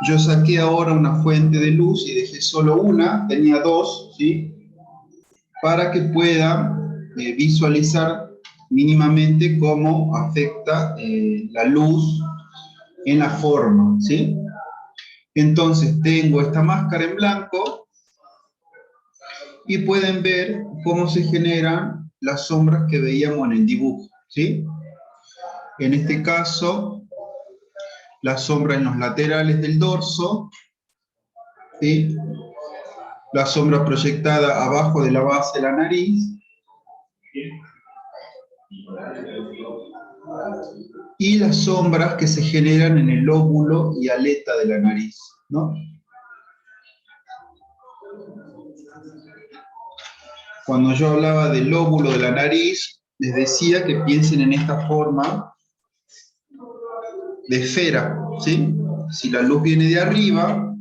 Yo saqué ahora una fuente de luz y dejé solo una, tenía dos, ¿sí? Para que pueda visualizar mínimamente cómo afecta la luz en la forma, ¿sí? Entonces tengo esta máscara en blanco y pueden ver cómo se generan las sombras que veíamos en el dibujo, ¿sí? En este caso, la sombra en los laterales del dorso, ¿sí? La sombra proyectada abajo de la base de la nariz, y las sombras que se generan en el lóbulo y aleta de la nariz, ¿no? Cuando yo hablaba del lóbulo de la nariz, les decía que piensen en esta forma de esfera, ¿sí? Si la luz viene de arriba,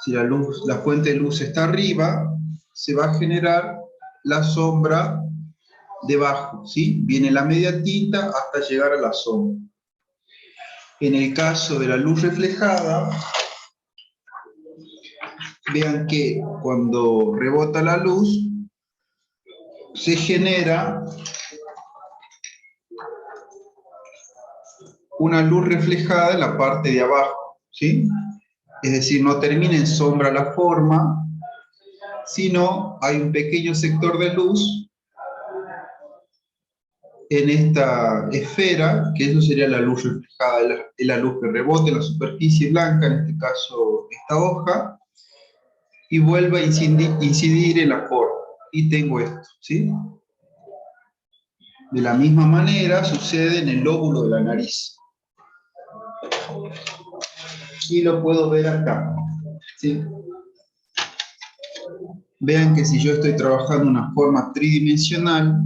si la fuente de luz está arriba, se va a generar la sombra debajo, ¿sí? Viene la media tinta hasta llegar a la sombra. En el caso de la luz reflejada, vean que cuando rebota la luz, se genera una luz reflejada en la parte de abajo, ¿sí? Es decir, no termina en sombra la forma, sino hay un pequeño sector de luz en esta esfera, que eso sería la luz reflejada, es la luz que rebote en la superficie blanca, en este caso esta hoja, y vuelve a incidir en la forma. Y tengo esto, ¿sí? De la misma manera sucede en el lóbulo de la nariz. Y lo puedo ver acá, ¿sí? Vean que si yo estoy trabajando una forma tridimensional,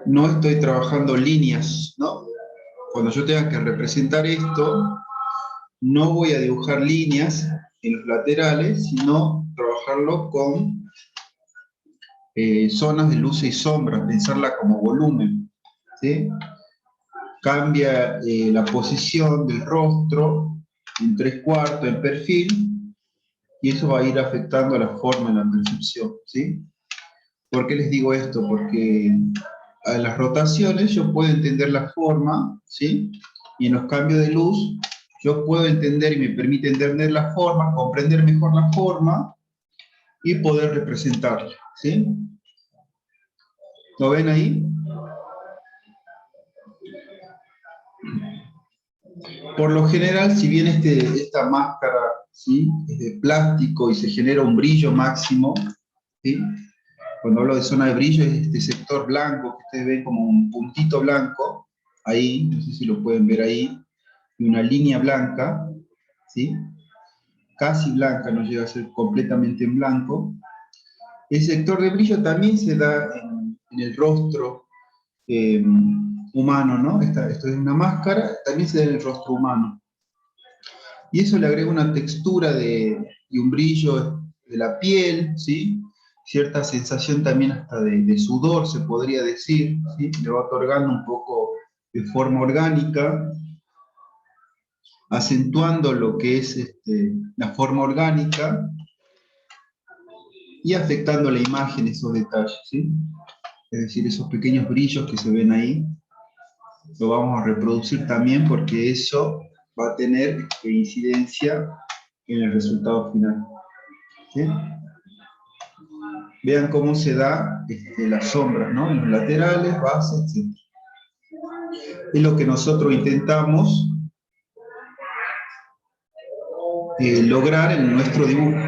no estoy trabajando líneas, ¿no? Cuando yo tenga que representar esto, no voy a dibujar líneas en los laterales, sino trabajarlo con zonas de luz y sombra, pensarla como volumen, ¿sí? Cambia la posición del rostro en 3/4 en perfil, y eso va a ir afectando a la forma en la percepción, ¿sí? ¿Por qué les digo esto? Porque a las rotaciones yo puedo entender la forma, ¿sí? Y en los cambios de luz yo puedo entender y me permite entender la forma, comprender mejor la forma y poder representarla, ¿sí? ¿Lo ven ahí? Por lo general, si bien esta máscara, ¿sí?, es de plástico y se genera un brillo máximo, ¿sí? Cuando hablo de zona de brillo es este sector blanco que ustedes ven como un puntito blanco, ahí, no sé si lo pueden ver ahí, y una línea blanca, ¿sí? Casi blanca, no llega a ser completamente en blanco. El sector de brillo también se da en el rostro humano, ¿no? Esto es una máscara, también se da en el rostro humano. Y eso le agrega una textura y un brillo de la piel, ¿sí? Cierta sensación también hasta de sudor, se podría decir, ¿sí? Le va otorgando un poco de forma orgánica, acentuando lo que es la forma orgánica y afectando la imagen, esos detalles, ¿sí? Es decir, esos pequeños brillos que se ven ahí, lo vamos a reproducir también porque eso va a tener incidencia en el resultado final, ¿sí? Vean cómo se da las sombras, ¿no? En los laterales, bases, etc. Es lo que nosotros intentamos lograr en nuestro dibujo.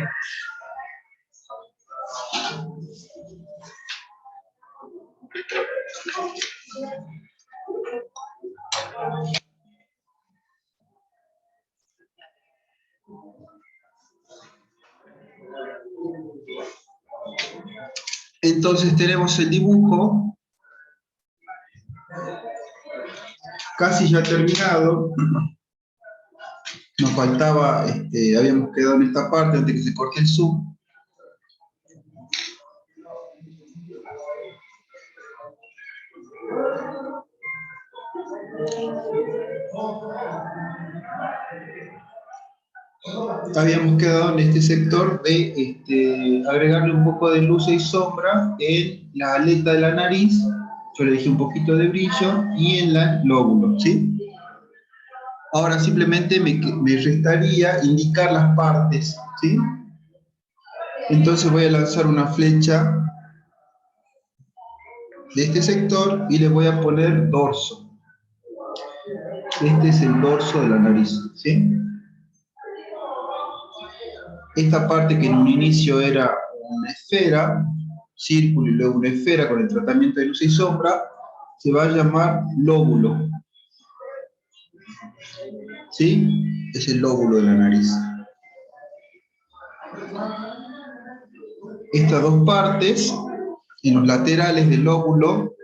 Entonces tenemos el dibujo casi ya terminado. Nos faltaba, habíamos quedado en esta parte antes que se corte el zoom. Habíamos quedado en este sector de agregarle un poco de luz y sombra en la aleta de la nariz, yo le dije un poquito de brillo, y en el lóbulo, ¿sí? Ahora simplemente me restaría indicar las partes, ¿sí? Entonces voy a lanzar una flecha de este sector y le voy a poner dorso. Este es el dorso de la nariz, ¿sí? Esta parte que en un inicio era una esfera, círculo y luego una esfera con el tratamiento de luz y sombra, se va a llamar lóbulo. ¿Sí? Es el lóbulo de la nariz. Estas dos partes, en los laterales del lóbulo,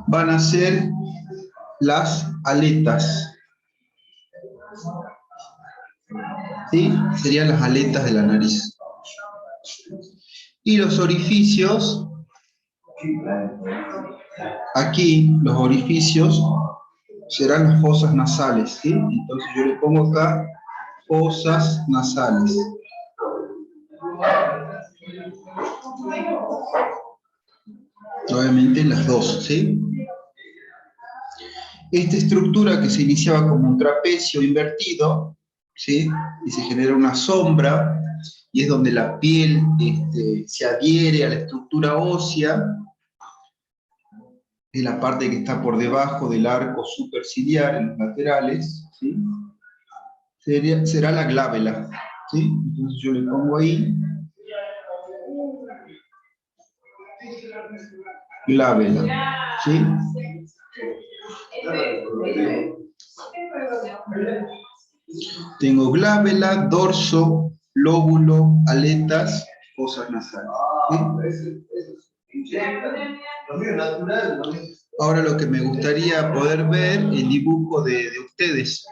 van a ser las aletas. ¿Sí? Serían las aletas de la nariz. Y los orificios, aquí los orificios serán las fosas nasales, ¿sí? Entonces yo le pongo acá fosas nasales. Obviamente las dos, ¿sí? Esta estructura que se iniciaba como un trapecio invertido, ¿sí? Y se genera una sombra, y es donde la piel se adhiere a la estructura ósea, es la parte que está por debajo del arco superciliar en los laterales, ¿sí? Será la glabela, ¿sí? Entonces yo le pongo ahí glabela, ¿sí? Tengo glabela, dorso, lóbulo, aletas, fosas nasales, ¿sí? Ahora lo que me gustaría poder ver, el dibujo de ustedes.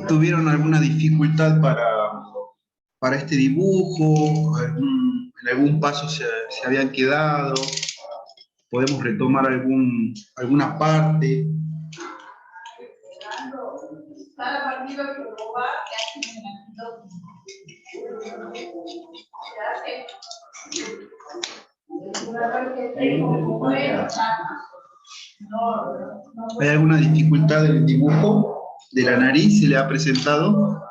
¿Tuvieron alguna dificultad para este dibujo? ¿En algún paso se habían quedado? ¿Podemos retomar alguna parte? ¿Hay alguna dificultad en el dibujo de la nariz? ¿Se le ha presentado?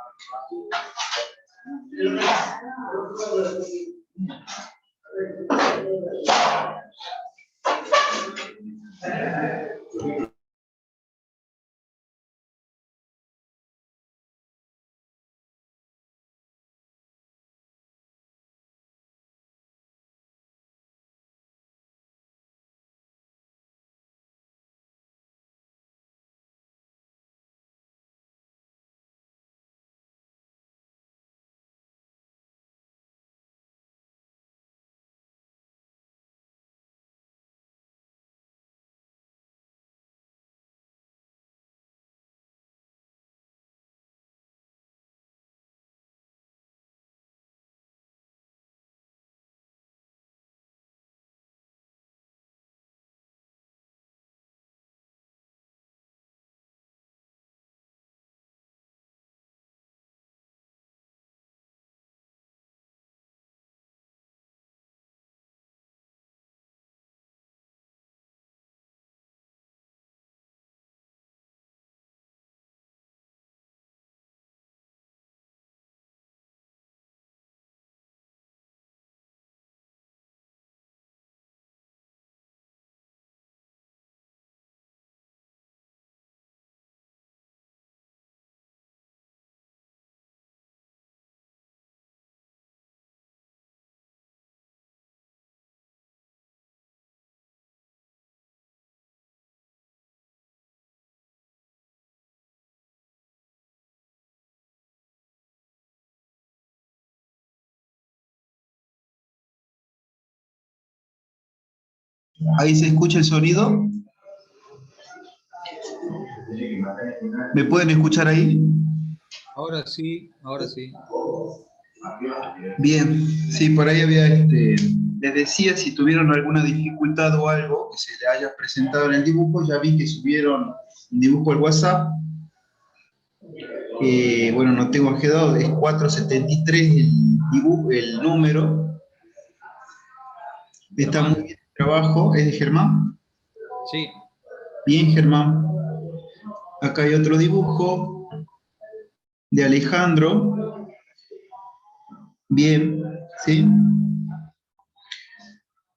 ¿Ahí se escucha el sonido? ¿Me pueden escuchar ahí? Ahora sí, ahora sí. Bien, sí, por ahí había, les decía si tuvieron alguna dificultad o algo que se le haya presentado en el dibujo, ya vi que subieron un dibujo al WhatsApp. Bueno, no tengo quedado, es 473 el dibujo, el número. Está muy bien el trabajo, ¿es de Germán? Sí. Bien, Germán. Acá hay otro dibujo de Alejandro. Bien, ¿sí?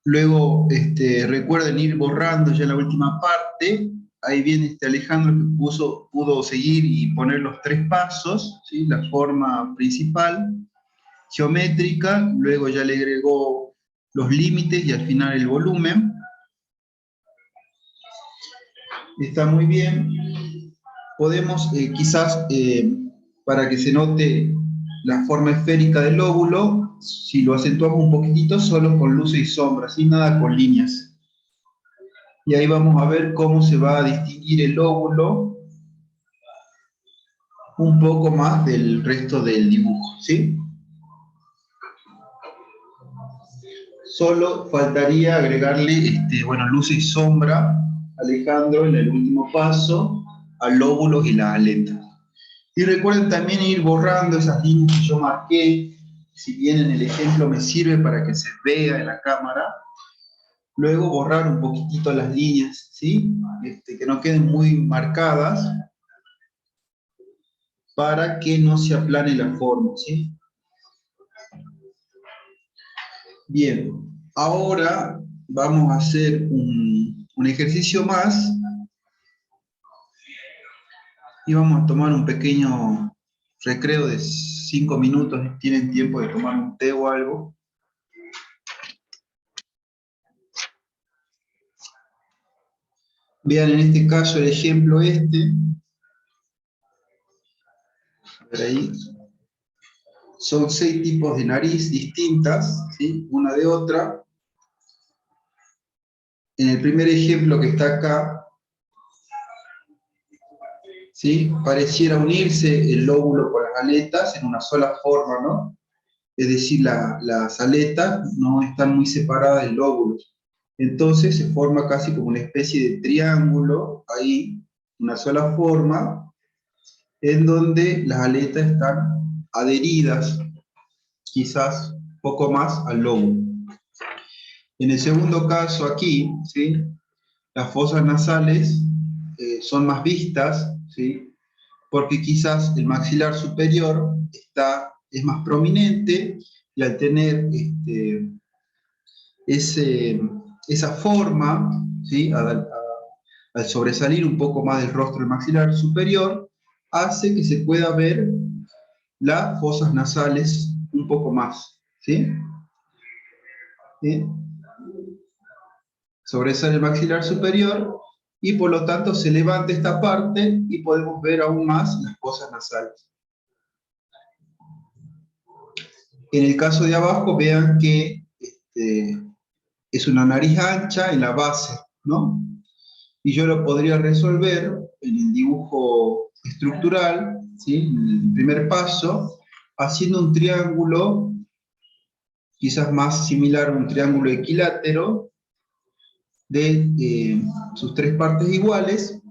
Luego, recuerden ir borrando ya la última parte. Ahí viene Alejandro que pudo seguir y poner los 3 pasos, ¿sí? La forma principal, geométrica, luego ya le agregó los límites y al final el volumen. Está muy bien. Podemos, quizás, para que se note la forma esférica del lóbulo, si lo acentuamos un poquitito, solo con luces y sombras, sin nada con líneas. Y ahí vamos a ver cómo se va a distinguir el lóbulo un poco más del resto del dibujo, ¿sí? Solo faltaría agregarle, bueno, luz y sombra, Alejandro, en el último paso, a lóbulos y las aletas. Y recuerden también ir borrando esas líneas que yo marqué, si bien en el ejemplo me sirve para que se vea en la cámara. Luego borrar un poquitito las líneas, ¿sí? Que no queden muy marcadas, para que no se aplane la forma, ¿sí? Bien, ahora vamos a hacer un ejercicio más y vamos a tomar un pequeño recreo de 5 minutos, tienen tiempo de tomar un té o algo. Vean en este caso el ejemplo a ver ahí. Son 6 tipos de nariz distintas, ¿sí? Una de otra. En el primer ejemplo que está acá, ¿sí? Pareciera unirse el lóbulo con las aletas en una sola forma, ¿no? Es decir, las aletas no están muy separadas del lóbulo. Entonces se forma casi como una especie de triángulo, ahí, una sola forma, en donde las aletas están adheridas, quizás poco más al lóbulo. En el segundo caso aquí, ¿sí? Las fosas nasales son más vistas, ¿sí? Porque quizás el maxilar superior es más prominente y al tener esa forma, ¿sí? Al sobresalir un poco más del rostro del maxilar superior, hace que se pueda ver las fosas nasales un poco más, ¿sí? ¿Sí? Sobresale el maxilar superior y por lo tanto se levanta esta parte y podemos ver aún más las fosas nasales. En el caso de abajo, vean que es una nariz ancha en la base, ¿no? Y yo lo podría resolver en el dibujo estructural, ¿sí? En el primer paso, haciendo un triángulo, quizás más similar a un triángulo equilátero, de sus 3 partes iguales,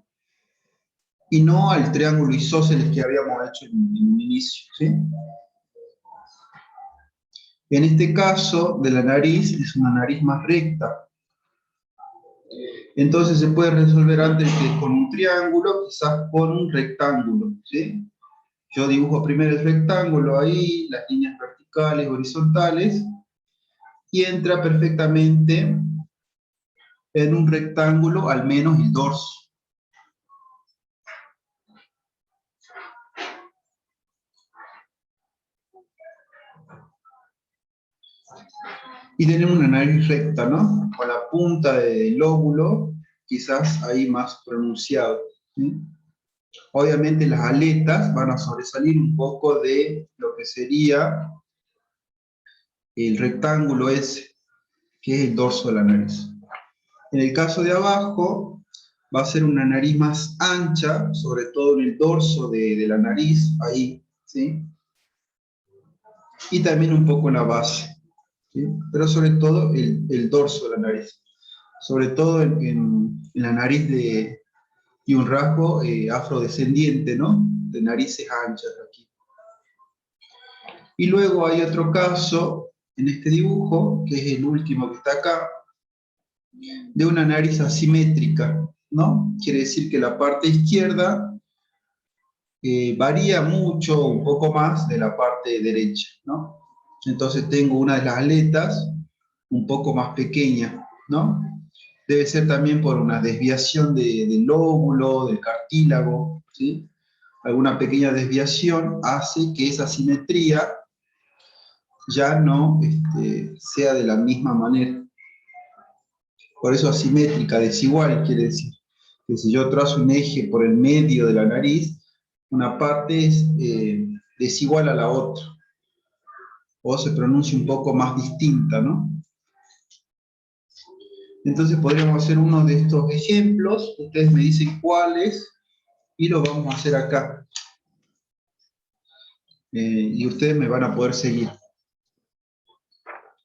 y no al triángulo isósceles que habíamos hecho en un inicio, ¿sí? En este caso de la nariz, es una nariz más recta. Entonces se puede resolver antes que con un triángulo, quizás con un rectángulo, ¿sí? Yo dibujo primero el rectángulo ahí, las líneas verticales, horizontales, y entra perfectamente en un rectángulo al menos el dorso. Y tenemos una nariz recta, ¿no? Con la punta del lóbulo, quizás ahí más pronunciado, ¿sí? Obviamente las aletas van a sobresalir un poco de lo que sería el rectángulo ese, que es el dorso de la nariz. En el caso de abajo, va a ser una nariz más ancha, sobre todo en el dorso de la nariz, ahí, ¿sí? Y también un poco en la base, ¿sí? Pero sobre todo el dorso de la nariz. Sobre todo en la nariz y un rasgo afrodescendiente, ¿no? De narices anchas aquí. Y luego hay otro caso en este dibujo, que es el último que está acá, de una nariz asimétrica, ¿no? Quiere decir que la parte izquierda varía mucho, un poco más, de la parte derecha, ¿no? Entonces tengo una de las aletas un poco más pequeña, ¿no? Debe ser también por una desviación del lóbulo, del cartílago, ¿sí? Alguna pequeña desviación hace que esa simetría ya no sea de la misma manera. Por eso asimétrica, desigual, quiere decir que si yo trazo un eje por el medio de la nariz, una parte es desigual a la otra, o se pronuncia un poco más distinta, ¿no? Entonces podríamos hacer uno de estos ejemplos, ustedes me dicen cuáles, y lo vamos a hacer acá. Y ustedes me van a poder seguir.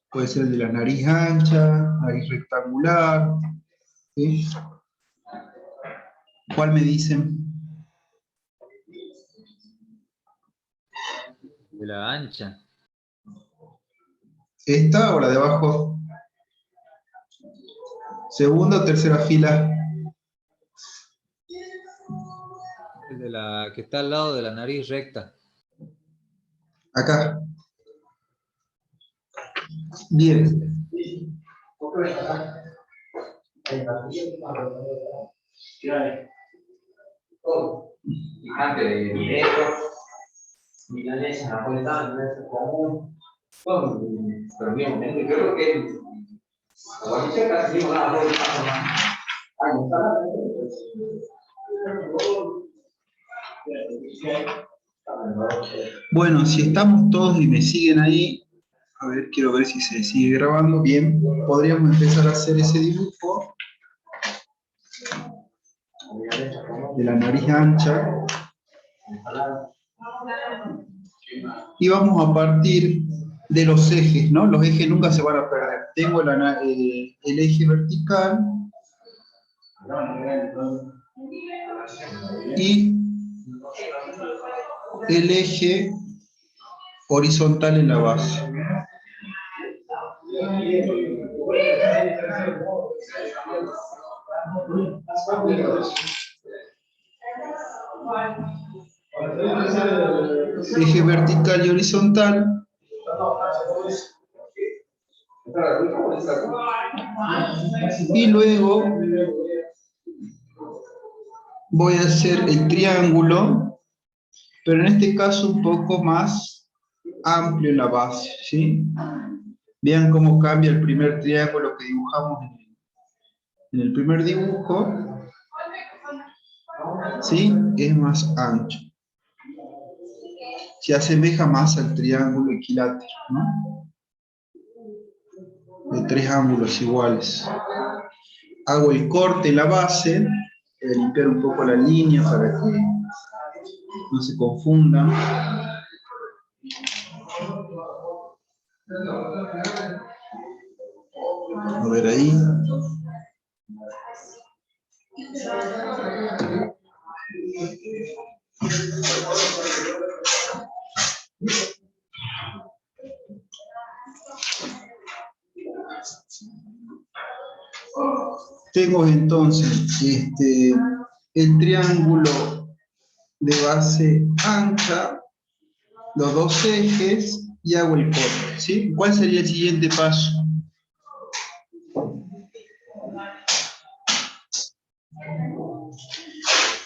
Puede ser el de la nariz ancha, nariz rectangular, ¿sí? ¿Cuál me dicen? De la ancha. ¿Esta o la de abajo? Segunda o tercera fila. De la que está al lado de la nariz recta. Acá. Bien. Picante de negro, milanesa napolitana, milanesa común, pero bien, creo que cualquier casi no la voy Bueno, si estamos todos y me siguen ahí, a ver, quiero ver si se sigue grabando bien, podríamos empezar a hacer ese dibujo de la nariz ancha. Y vamos a partir de los ejes, ¿no? Los ejes nunca se van a perder. Tengo el eje vertical y el eje horizontal en la base. Eje vertical y horizontal. Y luego voy a hacer el triángulo, pero en este caso un poco más amplio en la base, ¿sí? Vean cómo cambia el primer triángulo que dibujamos en el primer dibujo, ¿sí? Es más ancho. Se asemeja más al triángulo equilátero, ¿no? De tres ángulos iguales. Hago el corte en la base, voy a limpiar un poco la línea para que no se confundan. A ver ahí. Tengo entonces el triángulo de base ancha, los dos ejes y hago el corte, ¿sí? ¿Cuál sería el siguiente paso?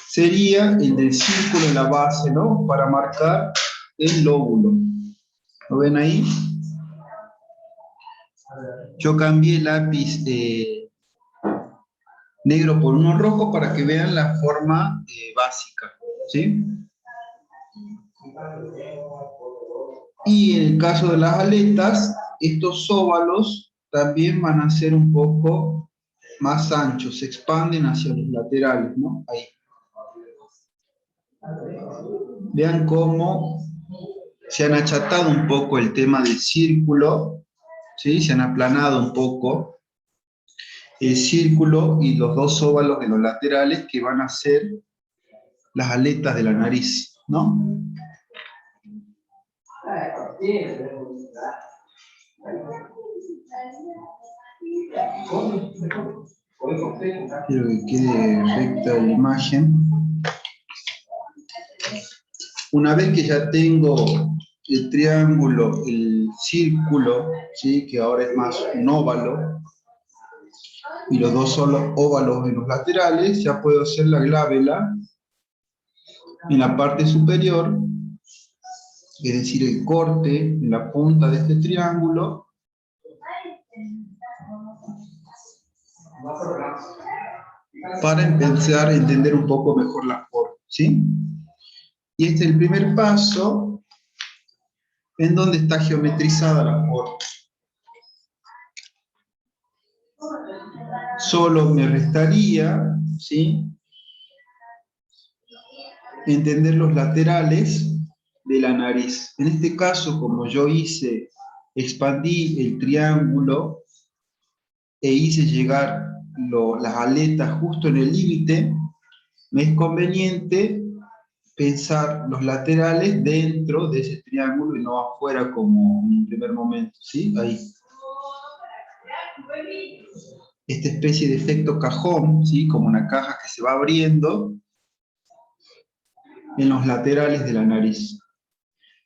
Sería el del círculo en la base, ¿no? Para marcar el lóbulo. ¿Lo ven ahí? Yo cambié el lápiz negro por uno rojo para que vean la forma básica, ¿sí? Y en el caso de las aletas, estos óvalos también van a ser un poco más anchos, se expanden hacia los laterales, ¿no? Ahí. Vean cómo se han achatado un poco el tema del círculo, ¿sí? Se han aplanado un poco el círculo y los dos óvalos de los laterales que van a ser las aletas de la nariz, ¿no? Quiero que quede recta la imagen. Una vez que ya tengo el triángulo, el círculo, ¿sí? Que ahora es más un óvalo, y los dos son óvalos en los laterales, ya puedo hacer la glabela en la parte superior, es decir, el corte en la punta de este triángulo, para empezar a entender un poco mejor la forma, ¿sí? Y este es el primer paso en donde está geometrizada la forma. Solo me restaría, ¿sí?, entender los laterales de la nariz. En este caso, como yo expandí el triángulo e hice llegar las aletas justo en el límite, me es conveniente pensar los laterales dentro de ese triángulo y no afuera como en un primer momento, ¿sí? Ahí. Esta especie de efecto cajón, ¿sí? Como una caja que se va abriendo en los laterales de la nariz,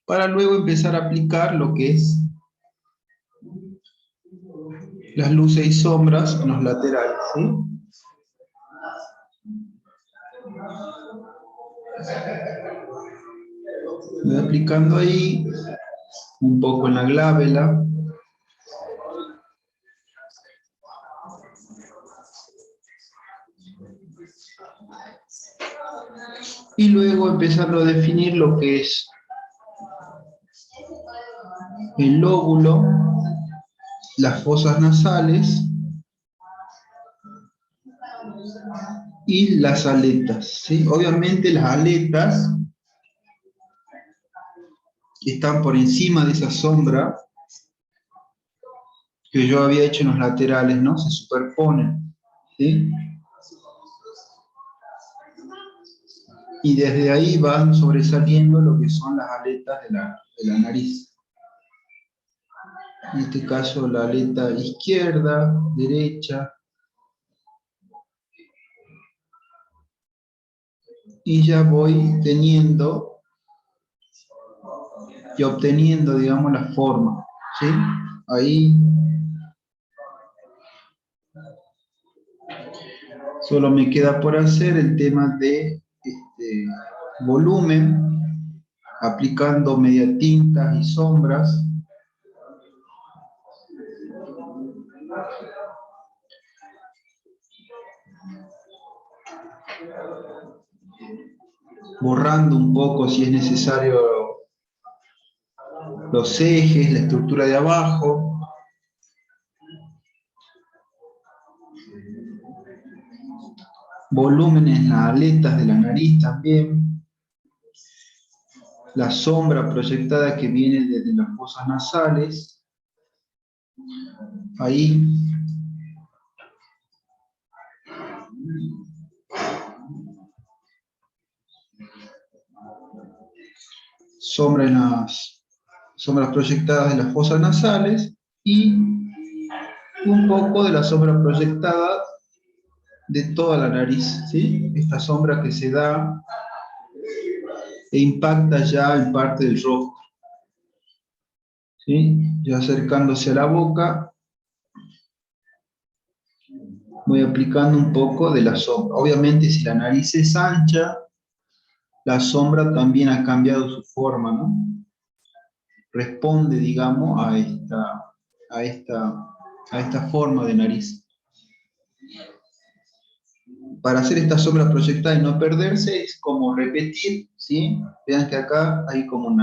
para luego empezar a aplicar lo que es las luces y sombras en los laterales, ¿sí? Voy aplicando ahí, un poco en la glabela. Y luego empezando a definir lo que es el lóbulo, las fosas nasales y las aletas, ¿sí? Obviamente las aletas están por encima de esa sombra que yo había hecho en los laterales, ¿no? Se superponen, ¿sí? Y desde ahí van sobresaliendo lo que son las aletas de la nariz. En este caso la aleta izquierda, derecha, y ya voy teniendo y obteniendo, digamos, la forma, ¿sí? Ahí solo me queda por hacer el tema de volumen, aplicando media tintas y sombras. Borrando un poco, si es necesario, los ejes, la estructura de abajo. Volumen en las aletas de la nariz también. La sombra proyectada que viene desde las fosas nasales. Ahí. Sombra en las sombras proyectadas de las fosas nasales y un poco de la sombra proyectada de toda la nariz, ¿sí? Esta sombra que se da e impacta ya en parte del rostro, ¿sí? Ya acercándose a la boca, voy aplicando un poco de la sombra. Obviamente, si la nariz es ancha, la sombra también ha cambiado su forma, ¿no? Responde, digamos, a esta forma de nariz. Para hacer esta sombra proyectada y no perderse, es como repetir, ¿sí? Vean que acá hay como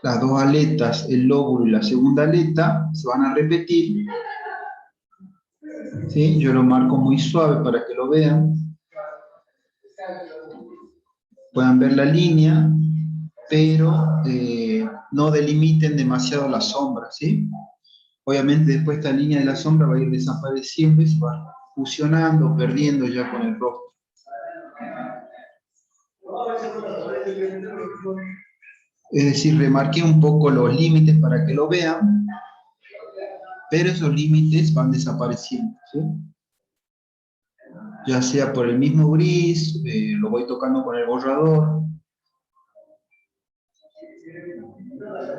las dos aletas, el lóbulo y la segunda aleta, se van a repetir, ¿Sí? Yo lo marco muy suave para que lo vean. Puedan ver la línea, pero no delimiten demasiado la sombra, ¿sí? Obviamente después esta línea de la sombra va a ir desapareciendo y se va fusionando, perdiendo ya con el rostro. Es decir, remarqué un poco los límites para que lo vean, pero esos límites van desapareciendo, ¿sí? Ya sea por el mismo gris, lo voy tocando con el borrador.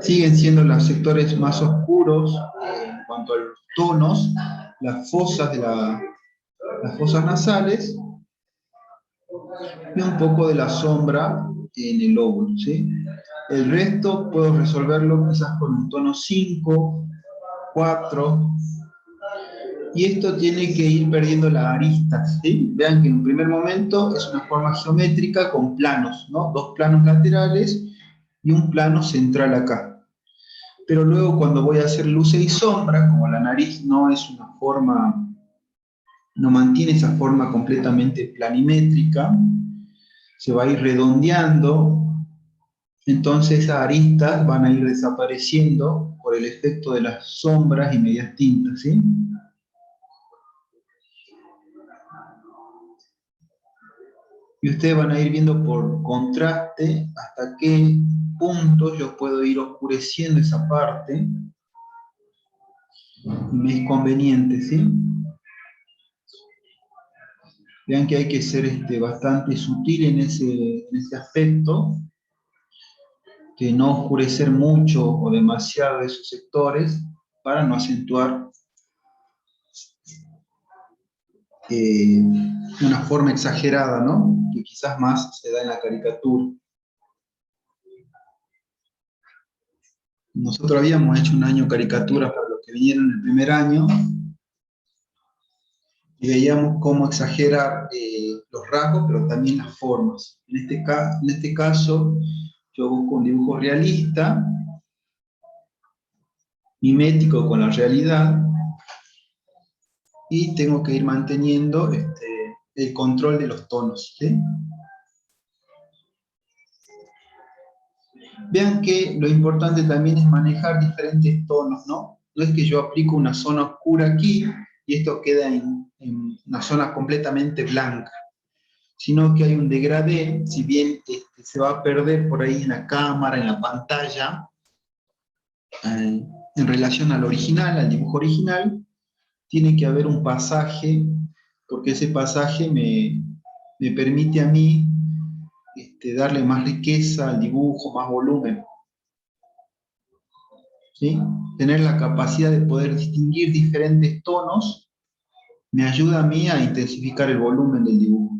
Siguen siendo los sectores más oscuros en cuanto a los tonos, las fosas las fosas nasales y un poco de la sombra en el lóbulo, ¿sí? El resto puedo resolverlo quizás con un tono 5, 4, y esto tiene que ir perdiendo las aristas, ¿sí? Vean que en un primer momento es una forma geométrica con planos, ¿no? Dos planos laterales y un plano central acá. Pero luego cuando voy a hacer luces y sombras, como la nariz no es una forma, no mantiene esa forma completamente planimétrica, se va a ir redondeando, entonces esas aristas van a ir desapareciendo por el efecto de las sombras y medias tintas, ¿sí? Y ustedes van a ir viendo por contraste hasta qué punto yo puedo ir oscureciendo esa parte, y me es conveniente, ¿sí? Vean que hay que ser bastante sutil en ese aspecto, que no oscurecer mucho o demasiado esos sectores para no acentuar una forma exagerada, ¿no? Que quizás más se da en la caricatura. Nosotros habíamos hecho un año caricaturas para los que vinieron el primer año, y veíamos cómo exagerar los rasgos, pero también las formas. En este caso, yo busco un dibujo realista, mimético con la realidad, y tengo que ir manteniendo el control de los tonos, ¿sí? Vean que lo importante también es manejar diferentes tonos, ¿no? No es que yo aplico una zona oscura aquí y esto queda en una zona completamente blanca, sino que hay un degradé, si bien se va a perder por ahí en la cámara, en la pantalla, en relación al original, al dibujo original, tiene que haber un pasaje, porque ese pasaje me permite a mí darle más riqueza al dibujo, más volumen, ¿sí? Tener la capacidad de poder distinguir diferentes tonos me ayuda a mí a intensificar el volumen del dibujo.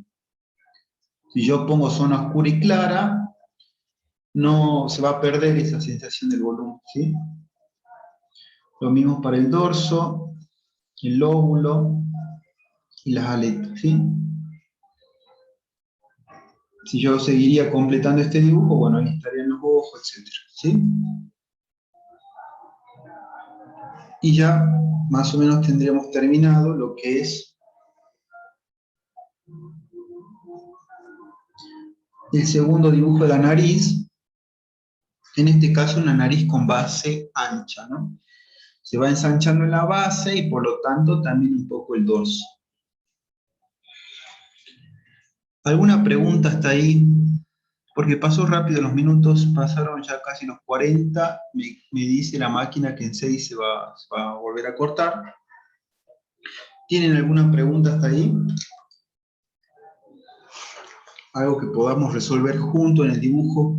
Si yo pongo zona oscura y clara, no se va a perder esa sensación del volumen, ¿sí? Lo mismo para el dorso, el lóbulo y las aletas, ¿sí? Si yo seguiría completando este dibujo, bueno, ahí estarían los ojos, etc., ¿sí? Y ya más o menos tendríamos terminado lo que es el segundo dibujo de la nariz, en este caso una nariz con base ancha, ¿no? Se va ensanchando en la base y por lo tanto también un poco el dorso. ¿Alguna pregunta hasta ahí? Porque pasó rápido los minutos, pasaron ya casi los 40, me dice la máquina que en 6 se va a volver a cortar. ¿Tienen alguna pregunta hasta ahí? Algo que podamos resolver junto en el dibujo.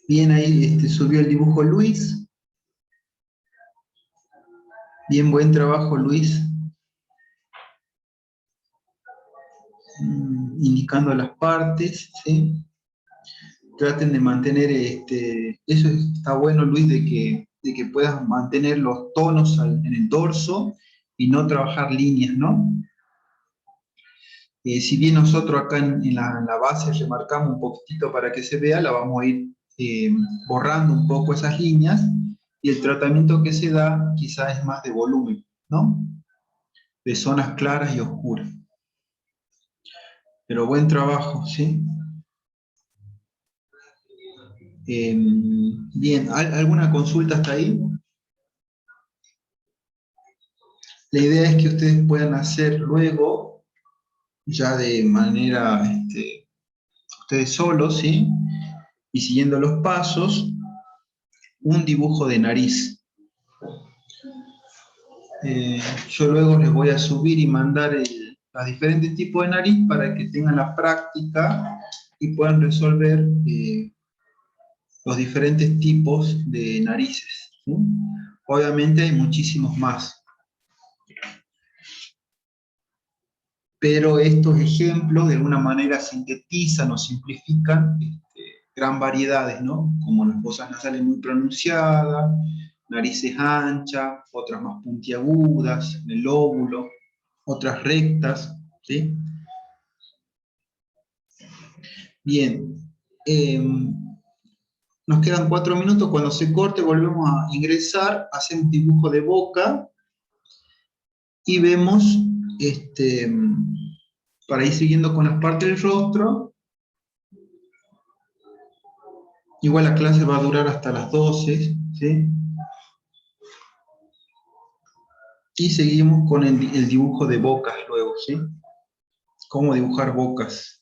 Bien, ahí subió el dibujo Luis. Bien, buen trabajo, Luis. Indicando las partes, ¿sí? Traten de mantener, eso está bueno, Luis, de que puedas mantener los tonos en el dorso y no trabajar líneas, ¿no? Si bien nosotros acá en la base remarcamos un poquitito para que se vea, la vamos a ir borrando un poco esas líneas y el tratamiento que se da quizás es más de volumen, ¿no? De zonas claras y oscuras. Pero buen trabajo, ¿sí? Bien, ¿alguna consulta hasta ahí? La idea es que ustedes puedan hacer luego, ya de manera, ustedes solos, ¿sí? Y siguiendo los pasos, un dibujo de nariz. Yo luego les voy a subir y mandar los diferentes tipos de nariz para que tengan la práctica y puedan resolver los diferentes tipos de narices, ¿sí? Obviamente hay muchísimos más, pero estos ejemplos de alguna manera sintetizan o simplifican gran variedades, ¿no? Como las fosas nasales muy pronunciadas, narices anchas, otras más puntiagudas, en el lóbulo, otras rectas, ¿sí? Bien, nos quedan 4 minutos, cuando se corte volvemos a ingresar, hacemos dibujo de boca y vemos, para ir siguiendo con las partes del rostro, igual la clase va a durar hasta las 12, ¿sí? Y seguimos con el dibujo de bocas luego, ¿sí? Cómo dibujar bocas.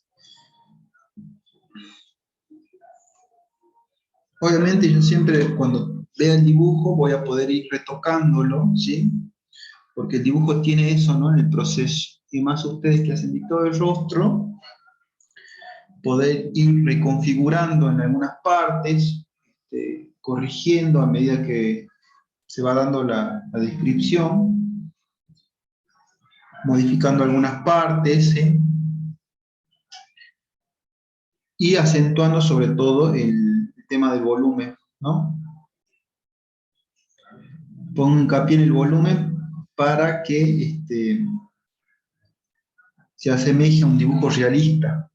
Obviamente yo siempre cuando vea el dibujo voy a poder ir retocándolo, ¿sí? Porque el dibujo tiene eso, ¿no? En el proceso. Y más ustedes que hacen dictado del rostro, poder ir reconfigurando en algunas partes, corrigiendo a medida que se va dando la descripción, modificando algunas partes, ¿sí? Y acentuando sobre todo el tema del volumen, ¿no? Pongo hincapié en el volumen para que se asemeje a un dibujo realista,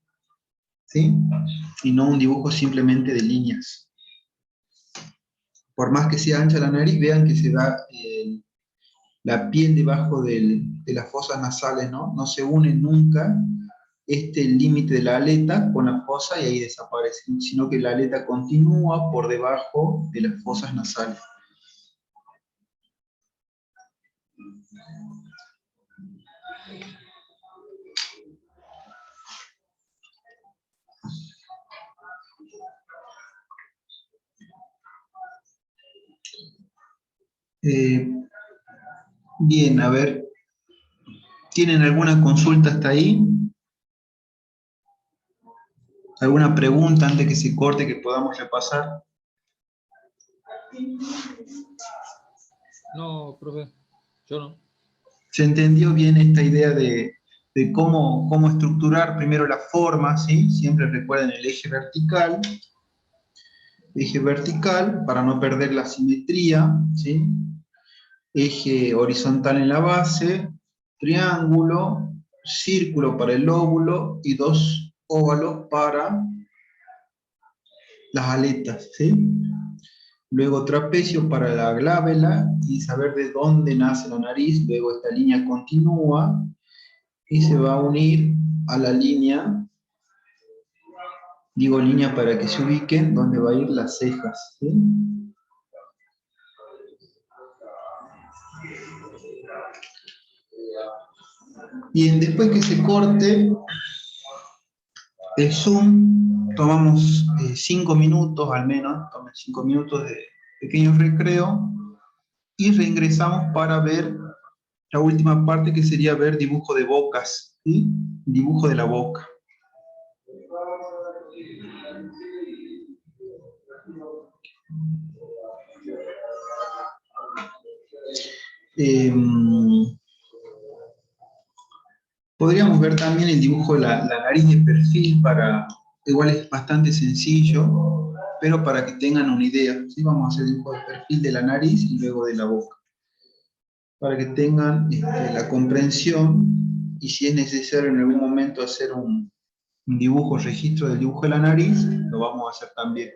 ¿sí? Y no un dibujo simplemente de líneas. Por más que sea ancha la nariz, vean que se da la piel debajo de las fosas nasales, ¿no? No se une nunca el límite de la aleta con la fosa y ahí desaparece, sino que la aleta continúa por debajo de las fosas nasales. Bien, a ver, ¿tienen alguna consulta hasta ahí? ¿Alguna pregunta antes que se corte que podamos repasar? No, profe, yo no. ¿Se entendió bien esta idea de cómo estructurar primero la forma, ¿sí? Siempre recuerden el eje vertical para no perder la simetría, ¿sí? Eje horizontal en la base, triángulo, círculo para el lóbulo y 2 óvalos para las aletas, ¿sí? Luego trapecio para la glabela y saber de dónde nace la nariz. Luego esta línea continúa y se va a unir a la línea, digo línea para que se ubiquen, donde va a ir las cejas, ¿sí? Bien, después que se corte el Zoom, tomamos 5 minutos al menos, tomen 5 minutos de pequeño recreo y reingresamos para ver la última parte que sería ver dibujo de bocas, ¿sí? Dibujo de la boca. Podríamos ver también el dibujo de la nariz de perfil, igual es bastante sencillo, pero para que tengan una idea, ¿sí? Vamos a hacer el dibujo de perfil de la nariz y luego de la boca, para que tengan la comprensión y si es necesario en algún momento hacer un dibujo, registro del dibujo de la nariz, lo vamos a hacer también.